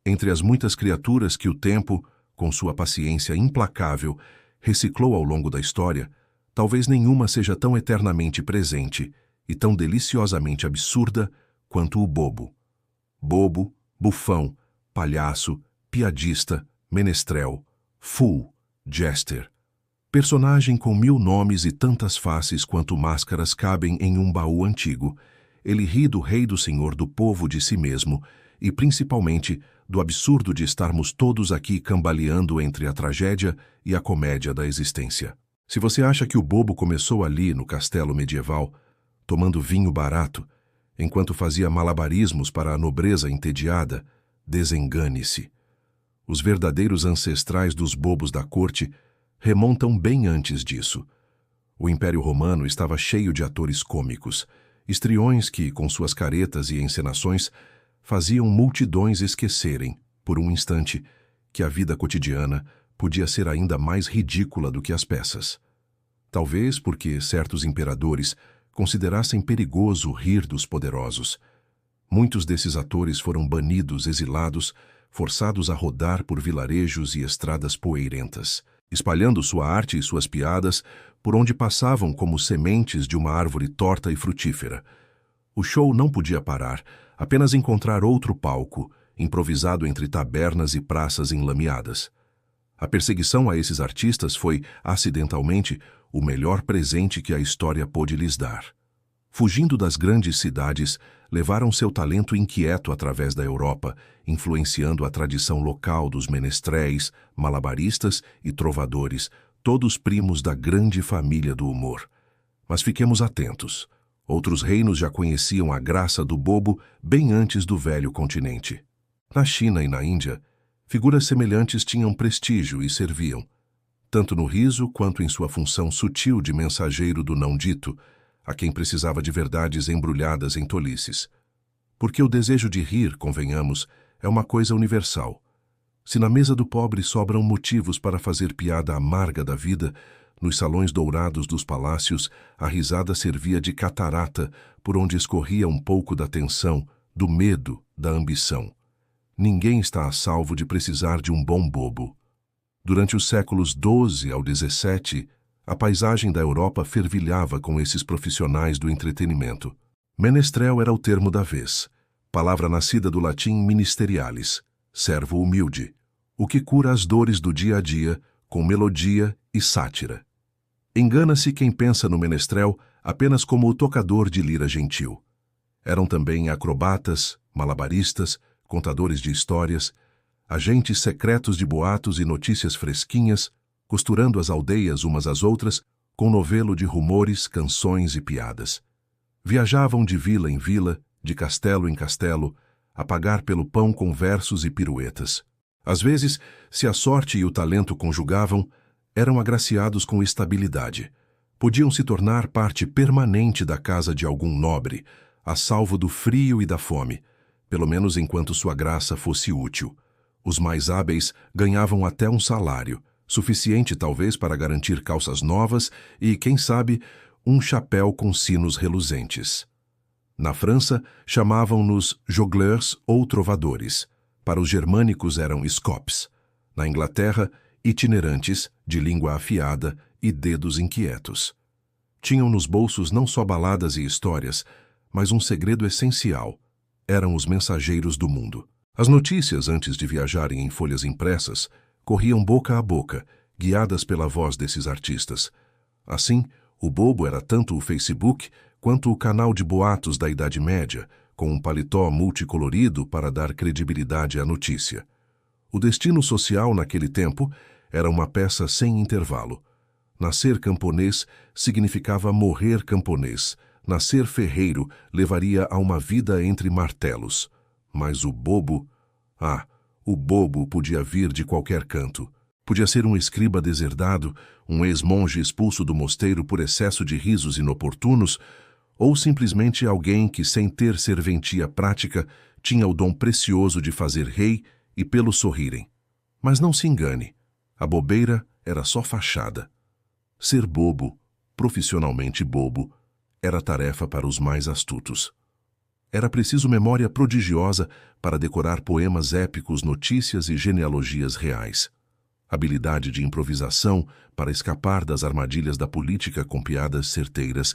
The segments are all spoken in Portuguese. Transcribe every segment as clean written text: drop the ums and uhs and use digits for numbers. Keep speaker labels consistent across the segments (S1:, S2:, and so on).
S1: Entre as muitas criaturas que o tempo, com sua paciência implacável, reciclou ao longo da história, talvez nenhuma seja tão eternamente presente e tão deliciosamente absurda quanto o bobo. Bobo, bufão, palhaço, piadista, menestrel, fool, jester. Personagem com 1000 nomes e tantas faces quanto máscaras cabem em um baú antigo, ele ri do rei do senhor do povo de si mesmo e, principalmente, do absurdo de estarmos todos aqui cambaleando entre a tragédia e a comédia da existência. Se você acha que o bobo começou ali no castelo medieval, tomando vinho barato, enquanto fazia malabarismos para a nobreza entediada, desengane-se. Os verdadeiros ancestrais dos bobos da corte remontam bem antes disso. O Império Romano estava cheio de atores cômicos, histriões que, com suas caretas e encenações, faziam multidões esquecerem, por um instante, que a vida cotidiana podia ser ainda mais ridícula do que as peças. Talvez porque certos imperadores considerassem perigoso rir dos poderosos. Muitos desses atores foram banidos, exilados, forçados a rodar por vilarejos e estradas poeirentas, espalhando sua arte e suas piadas por onde passavam como sementes de uma árvore torta e frutífera. O show não podia parar, apenas encontrar outro palco, improvisado entre tabernas e praças enlameadas. A perseguição a esses artistas foi, acidentalmente, o melhor presente que a história pôde lhes dar. Fugindo das grandes cidades, levaram seu talento inquieto através da Europa, influenciando a tradição local dos menestréis, malabaristas e trovadores, todos primos da grande família do humor. Mas fiquemos atentos. Outros reinos já conheciam a graça do bobo bem antes do velho continente. Na China e na Índia, figuras semelhantes tinham prestígio e serviam, tanto no riso quanto em sua função sutil de mensageiro do não dito, a quem precisava de verdades embrulhadas em tolices. Porque o desejo de rir, convenhamos, é uma coisa universal. Se na mesa do pobre sobram motivos para fazer piada amarga da vida, nos salões dourados dos palácios, a risada servia de catarata por onde escorria um pouco da tensão, do medo, da ambição. Ninguém está a salvo de precisar de um bom bobo. Durante os séculos XII ao XVII, a paisagem da Europa fervilhava com esses profissionais do entretenimento. Menestrel era o termo da vez, palavra nascida do latim ministerialis, servo humilde, o que cura as dores do dia a dia com melodia e sátira. Engana-se quem pensa no menestrel apenas como o tocador de lira gentil. Eram também acrobatas, malabaristas, contadores de histórias, agentes secretos de boatos e notícias fresquinhas, costurando as aldeias umas às outras com novelo de rumores, canções e piadas. Viajavam de vila em vila, de castelo em castelo, a pagar pelo pão com versos e piruetas. Às vezes, se a sorte e o talento conjugavam, eram agraciados com estabilidade. Podiam se tornar parte permanente da casa de algum nobre, a salvo do frio e da fome, pelo menos enquanto sua graça fosse útil. Os mais hábeis ganhavam até um salário, suficiente talvez para garantir calças novas e, quem sabe, um chapéu com sinos reluzentes. Na França, chamavam-nos jongleurs ou trovadores. Para os germânicos eram scops. Na Inglaterra, itinerantes, de língua afiada e dedos inquietos. Tinham nos bolsos não só baladas e histórias, mas um segredo essencial. Eram os mensageiros do mundo. As notícias, antes de viajarem em folhas impressas, corriam boca a boca, guiadas pela voz desses artistas. Assim, o bobo era tanto o Facebook quanto o canal de boatos da Idade Média, com um paletó multicolorido para dar credibilidade à notícia. O destino social naquele tempo era uma peça sem intervalo. Nascer camponês significava morrer camponês. Nascer ferreiro levaria a uma vida entre martelos. Mas o bobo... o bobo podia vir de qualquer canto. Podia ser um escriba deserdado, um ex-monge expulso do mosteiro por excesso de risos inoportunos, ou simplesmente alguém que, sem ter serventia prática, tinha o dom precioso de fazer rei e pelos sorrirem. Mas não se engane, a bobeira era só fachada. Ser bobo, profissionalmente bobo, era tarefa para os mais astutos. Era preciso memória prodigiosa para decorar poemas épicos, notícias e genealogias reais. Habilidade de improvisação para escapar das armadilhas da política com piadas certeiras.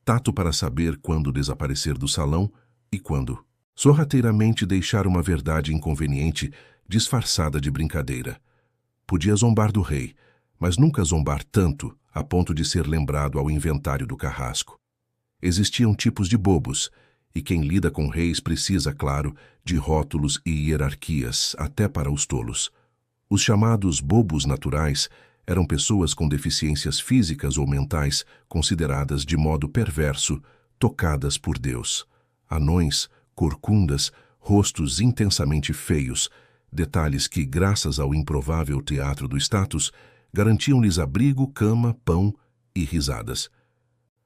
S1: Tato para saber quando desaparecer do salão e quando sorrateiramente deixar uma verdade inconveniente disfarçada de brincadeira. Podia zombar do rei, mas nunca zombar tanto a ponto de ser lembrado ao inventário do carrasco. Existiam tipos de bobos, e quem lida com reis precisa, claro, de rótulos e hierarquias, até para os tolos. Os chamados bobos naturais eram pessoas com deficiências físicas ou mentais consideradas de modo perverso, tocadas por Deus. Anões, corcundas, rostos intensamente feios, detalhes que, graças ao improvável teatro do status, garantiam-lhes abrigo, cama, pão e risadas.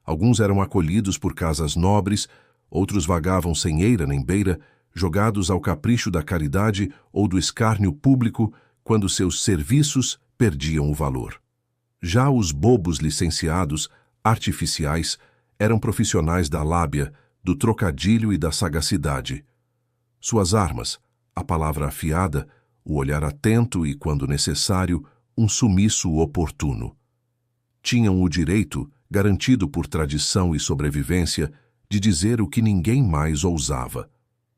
S1: Alguns eram acolhidos por casas nobres, outros vagavam sem eira nem beira, jogados ao capricho da caridade ou do escárnio público quando seus serviços perdiam o valor. Já os bobos licenciados, artificiais, eram profissionais da lábia, do trocadilho e da sagacidade. Suas armas, a palavra afiada, o olhar atento e, quando necessário, um sumiço oportuno. Tinham o direito, garantido por tradição e sobrevivência, de dizer o que ninguém mais ousava,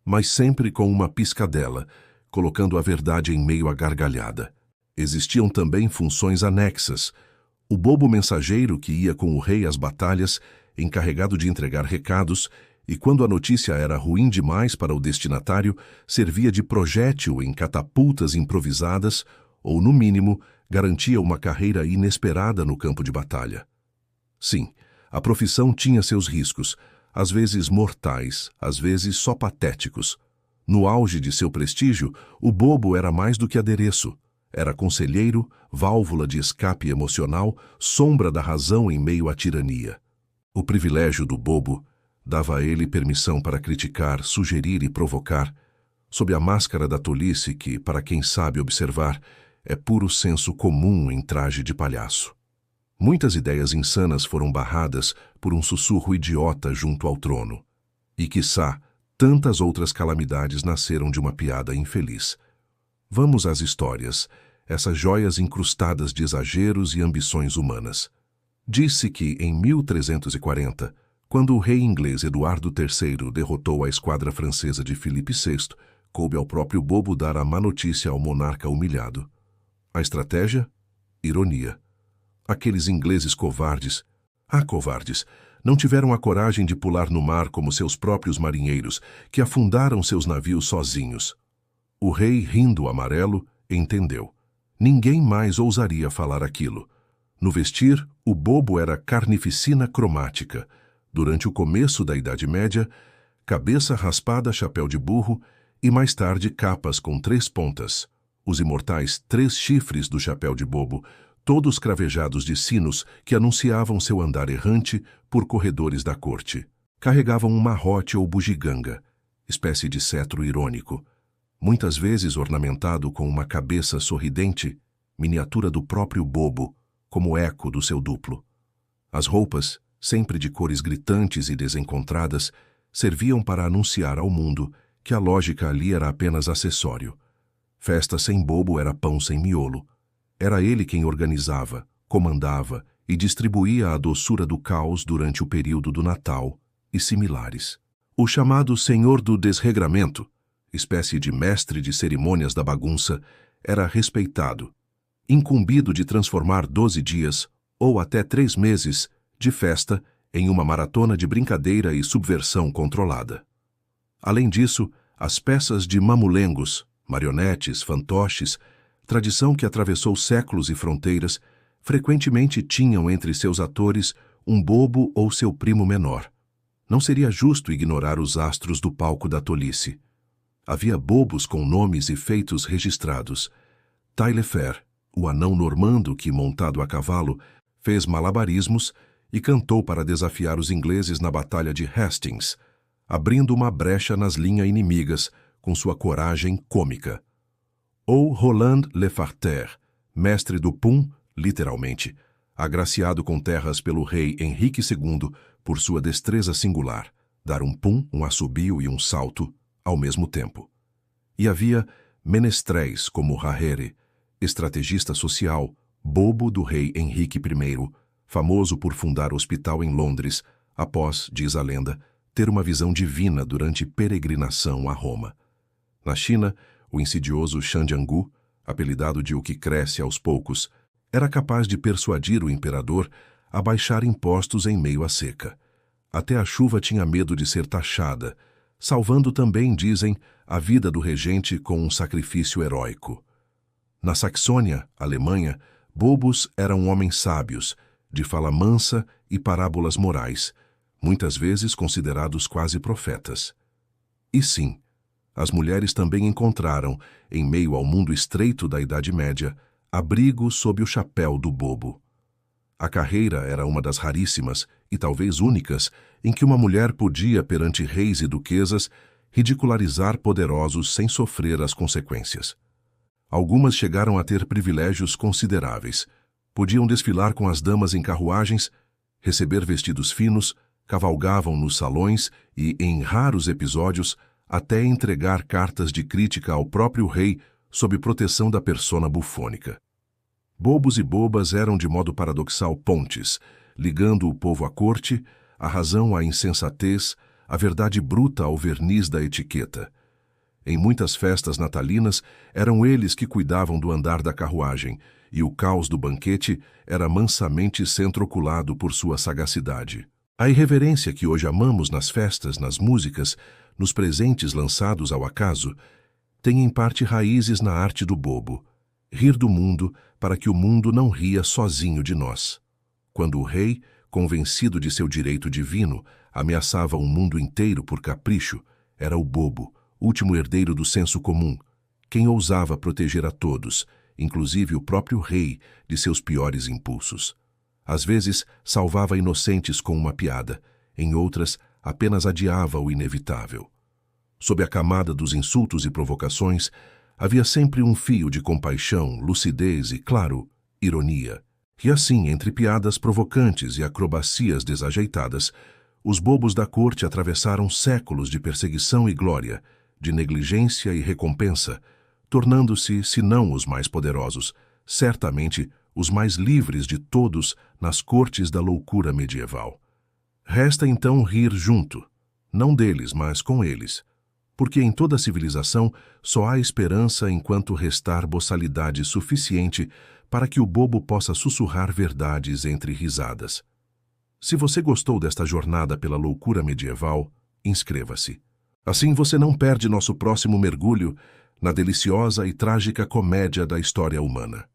S1: mas sempre com uma piscadela, colocando a verdade em meio à gargalhada. Existiam também funções anexas. O bobo mensageiro que ia com o rei às batalhas, encarregado de entregar recados, e quando a notícia era ruim demais para o destinatário, servia de projétil em catapultas improvisadas ou, no mínimo, garantia uma carreira inesperada no campo de batalha. Sim, a profissão tinha seus riscos, às vezes mortais, às vezes só patéticos. No auge de seu prestígio, o bobo era mais do que adereço. Era conselheiro, válvula de escape emocional, sombra da razão em meio à tirania. O privilégio do bobo dava a ele permissão para criticar, sugerir e provocar, sob a máscara da tolice que, para quem sabe observar, é puro senso comum em traje de palhaço. Muitas ideias insanas foram barradas por um sussurro idiota junto ao trono. E, quiçá, tantas outras calamidades nasceram de uma piada infeliz. Vamos às histórias, essas joias incrustadas de exageros e ambições humanas. Disse que, em 1340, quando o rei inglês Eduardo III derrotou a esquadra francesa de Filipe VI, coube ao próprio bobo dar a má notícia ao monarca humilhado. A estratégia? Ironia. Aqueles ingleses covardes, covardes, não tiveram a coragem de pular no mar como seus próprios marinheiros, que afundaram seus navios sozinhos. O rei, rindo amarelo, entendeu. Ninguém mais ousaria falar aquilo. No vestir, o bobo era carnificina cromática. Durante o começo da Idade Média, cabeça raspada, chapéu de burro e mais tarde capas com 3 pontas. Os imortais 3 chifres do chapéu de bobo, todos cravejados de sinos que anunciavam seu andar errante por corredores da corte. Carregavam um marrote ou bugiganga, espécie de cetro irônico, muitas vezes ornamentado com uma cabeça sorridente, miniatura do próprio bobo, como eco do seu duplo. As roupas, sempre de cores gritantes e desencontradas, serviam para anunciar ao mundo que a lógica ali era apenas acessório. Festa sem bobo era pão sem miolo. Era ele quem organizava, comandava e distribuía a doçura do caos durante o período do Natal e similares. O chamado Senhor do Desregramento, espécie de mestre de cerimônias da bagunça, era respeitado, incumbido de transformar 12 dias, ou até 3 meses, de festa em uma maratona de brincadeira e subversão controlada. Além disso, as peças de mamulengos, marionetes, fantoches, tradição que atravessou séculos e fronteiras, frequentemente tinham entre seus atores um bobo ou seu primo menor. Não seria justo ignorar os astros do palco da tolice. Havia bobos com nomes e feitos registrados. Taillefer, o anão normando que, montado a cavalo, fez malabarismos e cantou para desafiar os ingleses na Batalha de Hastings, abrindo uma brecha nas linhas inimigas com sua coragem cômica. Ou Roland Lefarter, mestre do pum, literalmente, agraciado com terras pelo rei Henrique II por sua destreza singular, dar um pum, um assobio e um salto ao mesmo tempo. E havia menestréis como Rahere, estrategista social, bobo do rei Henrique I, famoso por fundar o hospital em Londres, após, diz a lenda, ter uma visão divina durante peregrinação a Roma. Na China, o insidioso Xianjiangu, apelidado de o que cresce aos poucos, era capaz de persuadir o imperador a baixar impostos em meio à seca. Até a chuva tinha medo de ser taxada, salvando também, dizem, a vida do regente com um sacrifício heróico. Na Saxônia, Alemanha, bobos eram homens sábios, de fala mansa e parábolas morais, muitas vezes considerados quase profetas. E sim, as mulheres também encontraram, em meio ao mundo estreito da Idade Média, abrigo sob o chapéu do bobo. A carreira era uma das raríssimas, e talvez únicas, em que uma mulher podia, perante reis e duquesas, ridicularizar poderosos sem sofrer as consequências. Algumas chegaram a ter privilégios consideráveis. Podiam desfilar com as damas em carruagens, receber vestidos finos, cavalgavam nos salões e, em raros episódios, até entregar cartas de crítica ao próprio rei sob proteção da persona bufônica. Bobos e bobas eram de modo paradoxal pontes, ligando o povo à corte, a razão à insensatez, a verdade bruta ao verniz da etiqueta. Em muitas festas natalinas, eram eles que cuidavam do andar da carruagem, e o caos do banquete era mansamente centroculado por sua sagacidade. A irreverência que hoje amamos nas festas, nas músicas, nos presentes lançados ao acaso, tem em parte raízes na arte do bobo, rir do mundo para que o mundo não ria sozinho de nós. Quando o rei, convencido de seu direito divino, ameaçava um mundo inteiro por capricho, era o bobo, último herdeiro do senso comum, quem ousava proteger a todos, inclusive o próprio rei, de seus piores impulsos. Às vezes, salvava inocentes com uma piada, em outras, apenas adiava o inevitável. Sob a camada dos insultos e provocações, havia sempre um fio de compaixão, lucidez e, claro, ironia. E assim, entre piadas provocantes e acrobacias desajeitadas, os bobos da corte atravessaram séculos de perseguição e glória, de negligência e recompensa, tornando-se, se não os mais poderosos, certamente os mais livres de todos nas cortes da loucura medieval. Resta então rir junto, não deles, mas com eles, porque em toda civilização só há esperança enquanto restar boçalidade suficiente para que o bobo possa sussurrar verdades entre risadas. Se você gostou desta jornada pela loucura medieval, inscreva-se. Assim você não perde nosso próximo mergulho na deliciosa e trágica comédia da história humana.